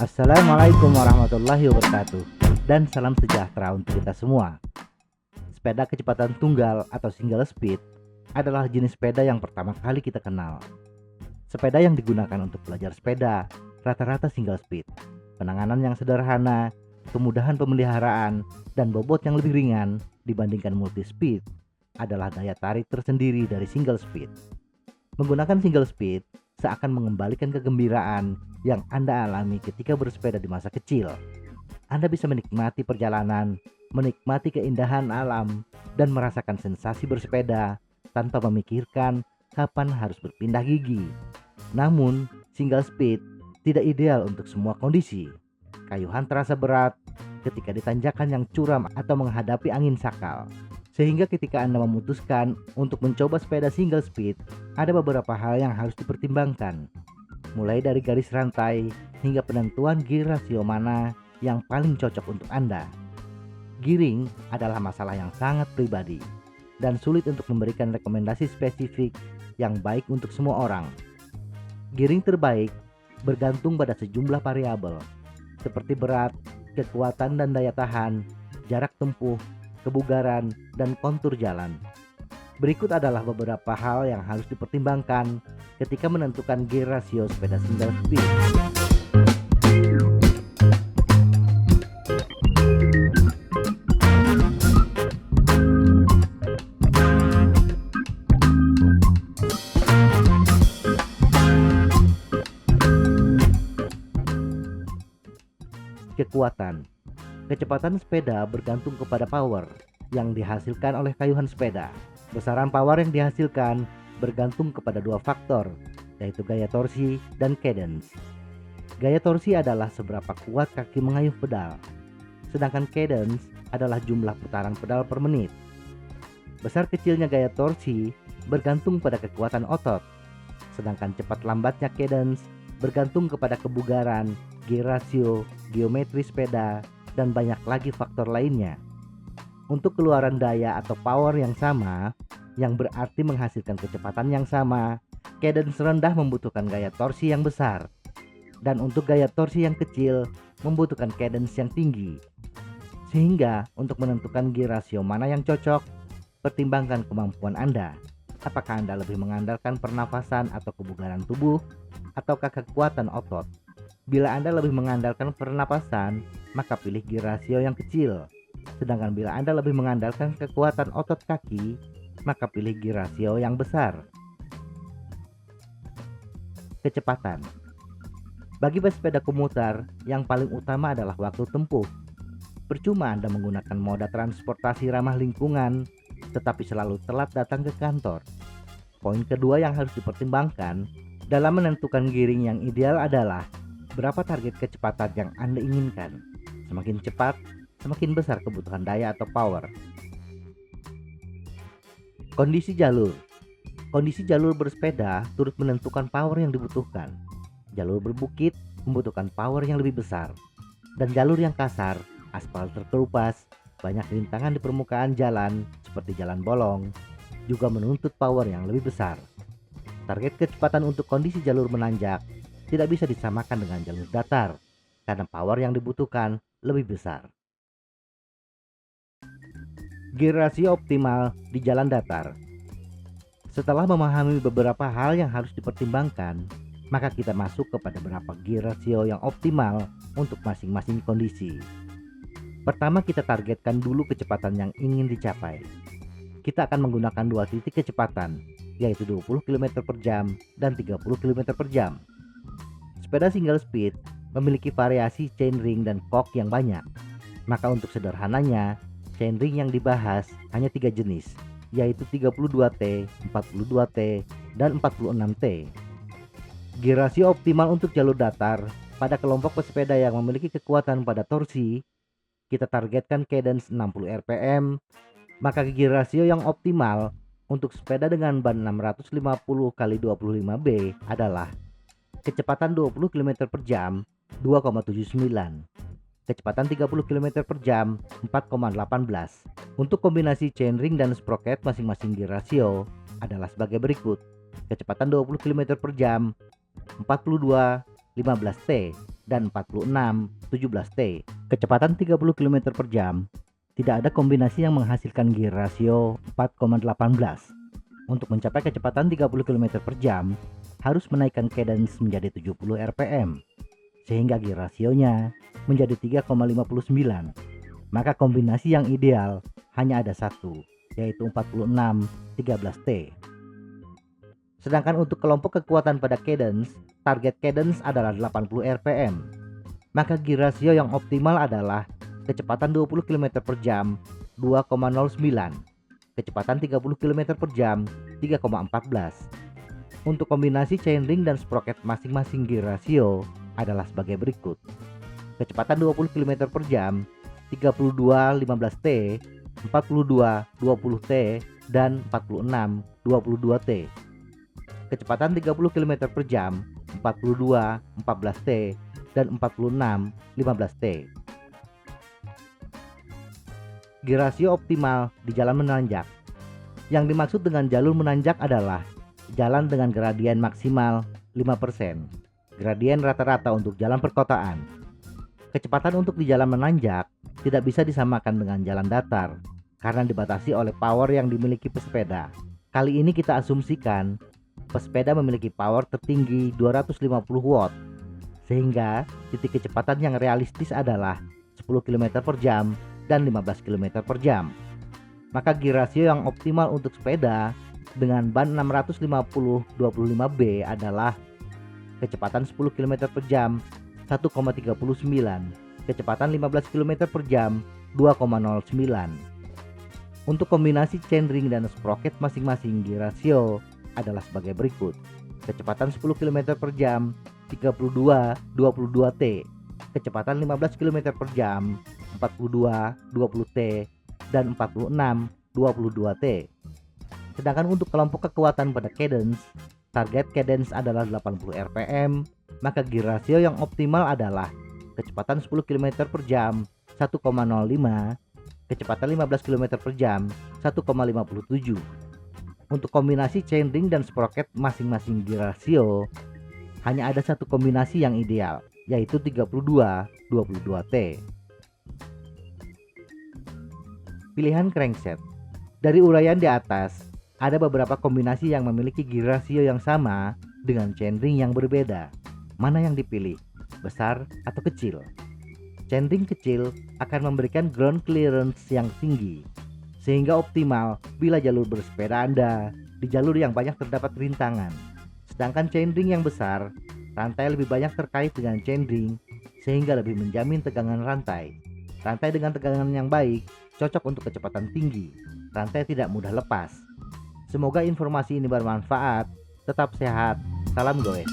Assalamualaikum warahmatullahi wabarakatuh, dan salam sejahtera untuk kita semua. Sepeda kecepatan tunggal atau single speed adalah jenis sepeda yang pertama kali kita kenal. Sepeda yang digunakan untuk belajar sepeda rata-rata single speed. Penanganan yang sederhana, kemudahan pemeliharaan, dan bobot yang lebih ringan dibandingkan multi speed adalah daya tarik tersendiri dari single speed. Menggunakan single speed seakan mengembalikan kegembiraan yang Anda alami ketika bersepeda di masa kecil. Anda bisa menikmati perjalanan, menikmati keindahan alam, dan merasakan sensasi bersepeda tanpa memikirkan kapan harus berpindah gigi. Namun, single speed tidak ideal untuk semua kondisi. Kayuhan terasa berat ketika di tanjakan yang curam atau menghadapi angin sakal. Sehingga ketika Anda memutuskan untuk mencoba sepeda single speed, ada beberapa hal yang harus dipertimbangkan. Mulai dari garis rantai hingga penentuan gear rasio mana yang paling cocok untuk Anda. Gearing adalah masalah yang sangat pribadi dan sulit untuk memberikan rekomendasi spesifik yang baik untuk semua orang. Gearing terbaik bergantung pada sejumlah variabel seperti berat, kekuatan dan daya tahan, jarak tempuh, kebugaran, dan kontur jalan. Berikut adalah beberapa hal yang harus dipertimbangkan ketika menentukan gear rasio sepeda single speed. Kekuatan. Kecepatan sepeda bergantung kepada power yang dihasilkan oleh kayuhan sepeda. Besaran power yang dihasilkan bergantung kepada dua faktor, yaitu gaya torsi dan cadence. Gaya torsi adalah seberapa kuat kaki mengayuh pedal, sedangkan cadence adalah jumlah putaran pedal per menit. Besar kecilnya gaya torsi bergantung pada kekuatan otot, sedangkan cepat lambatnya cadence bergantung kepada kebugaran, gear ratio, geometri sepeda, dan banyak lagi faktor lainnya. Untuk keluaran daya atau power yang sama, yang berarti menghasilkan kecepatan yang sama, cadence rendah membutuhkan gaya torsi yang besar, dan untuk gaya torsi yang kecil membutuhkan cadence yang tinggi. Sehingga untuk menentukan gear rasio mana yang cocok, pertimbangkan kemampuan Anda. Apakah Anda lebih mengandalkan pernafasan atau kebugaran tubuh, ataukah kekuatan otot? Bila Anda lebih mengandalkan pernapasan, maka pilih gear rasio yang kecil. Sedangkan bila Anda lebih mengandalkan kekuatan otot kaki, maka pilih gear rasio yang besar. Kecepatan. Bagi pesepeda komuter, yang paling utama adalah waktu tempuh. Percuma Anda menggunakan moda transportasi ramah lingkungan, tetapi selalu telat datang ke kantor. Poin kedua yang harus dipertimbangkan dalam menentukan gearing yang ideal adalah berapa target kecepatan yang Anda inginkan. Semakin cepat, semakin besar kebutuhan daya atau power. Kondisi jalur. Kondisi jalur bersepeda turut menentukan power yang dibutuhkan. Jalur berbukit membutuhkan power yang lebih besar. Dan jalur yang kasar, aspal terkelupas, banyak rintangan di permukaan jalan seperti jalan bolong, juga menuntut power yang lebih besar. Target kecepatan untuk kondisi jalur menanjak tidak bisa disamakan dengan jalur datar, karena power yang dibutuhkan lebih besar. Gear rasio optimal di jalan datar. Setelah memahami beberapa hal yang harus dipertimbangkan, maka kita masuk kepada beberapa gear rasio yang optimal untuk masing-masing kondisi. Pertama, kita targetkan dulu kecepatan yang ingin dicapai. Kita akan menggunakan dua titik kecepatan, yaitu 20 km per jam dan 30 km per jam. Sepeda single speed memiliki variasi chainring dan fork yang banyak. Maka untuk sederhananya, chainring yang dibahas hanya 3 jenis, yaitu 32T, 42T, dan 46T. Gear rasio optimal untuk jalur datar pada kelompok pesepeda yang memiliki kekuatan pada torsi, kita targetkan cadence 60 rpm. Maka gear rasio yang optimal untuk sepeda dengan ban 650x25B adalah kecepatan 20 km per jam 2,79, kecepatan 30 km per jam 4,18. Untuk kombinasi chainring dan sprocket masing-masing gear rasio adalah sebagai berikut. kecepatan 20 km per jam, 42 15T, dan 46 17T. Kecepatan 30 km per jam, tidak ada kombinasi yang menghasilkan gear rasio 4,18. Untuk mencapai kecepatan 30 km per jam, harus menaikkan cadence menjadi 70 rpm, sehingga gear rasionya menjadi 3,59. Maka kombinasi yang ideal hanya ada satu, yaitu 46 13T. Sedangkan untuk kelompok kekuatan pada cadence, target cadence adalah 80 rpm. Maka gear rasio yang optimal adalah kecepatan 20 km per jam 2,09, kecepatan 30 km per jam 3,14. Untuk kombinasi chainring dan sprocket masing-masing gear rasio adalah sebagai berikut. Kecepatan 20 km per jam 32 15T, 42 20T, dan 46 22T. Kecepatan 30 km per jam 42 14T, dan 46 15T. Gear rasio optimal di jalan menanjak. Yang dimaksud dengan jalur menanjak adalah jalan dengan gradien maksimal 5%, gradien rata-rata untuk jalan perkotaan. Kecepatan untuk di jalan menanjak tidak bisa disamakan dengan jalan datar karena dibatasi oleh power yang dimiliki pesepeda. Kali ini kita asumsikan pesepeda memiliki power tertinggi 250 watt, sehingga titik kecepatan yang realistis adalah 10 km per jam dan 15 km per jam. Maka gear rasio yang optimal untuk sepeda dengan ban 650 25B adalah kecepatan 10 km per jam 1,39, kecepatan 15 km per jam 2,09. Untuk kombinasi chainring dan sprocket masing-masing gear rasio adalah sebagai berikut. Kecepatan 10 km per jam 32 22T, kecepatan 15 km per jam 42 20T, dan 46 22T. Sedangkan untuk kelompok kekuatan pada cadence, target cadence adalah 80 rpm, maka gear rasio yang optimal adalah kecepatan 10 km per jam 1,05, kecepatan 15 km per jam 1,57. Untuk kombinasi chainring dan sprocket masing-masing gear rasio hanya ada satu kombinasi yang ideal, yaitu 32 22T. Pilihan crankset. Dari uraian di atas, ada beberapa kombinasi yang memiliki gear rasio yang sama dengan chainring yang berbeda. Mana yang dipilih, besar atau kecil? Chainring kecil akan memberikan ground clearance yang tinggi, sehingga optimal bila jalur bersepeda Anda di jalur yang banyak terdapat rintangan. Sedangkan chainring yang besar, rantai lebih banyak terkait dengan chainring, sehingga lebih menjamin tegangan rantai. Rantai dengan tegangan yang baik cocok untuk kecepatan tinggi. Rantai tidak mudah lepas. Semoga informasi ini bermanfaat. Tetap sehat. Salam goes.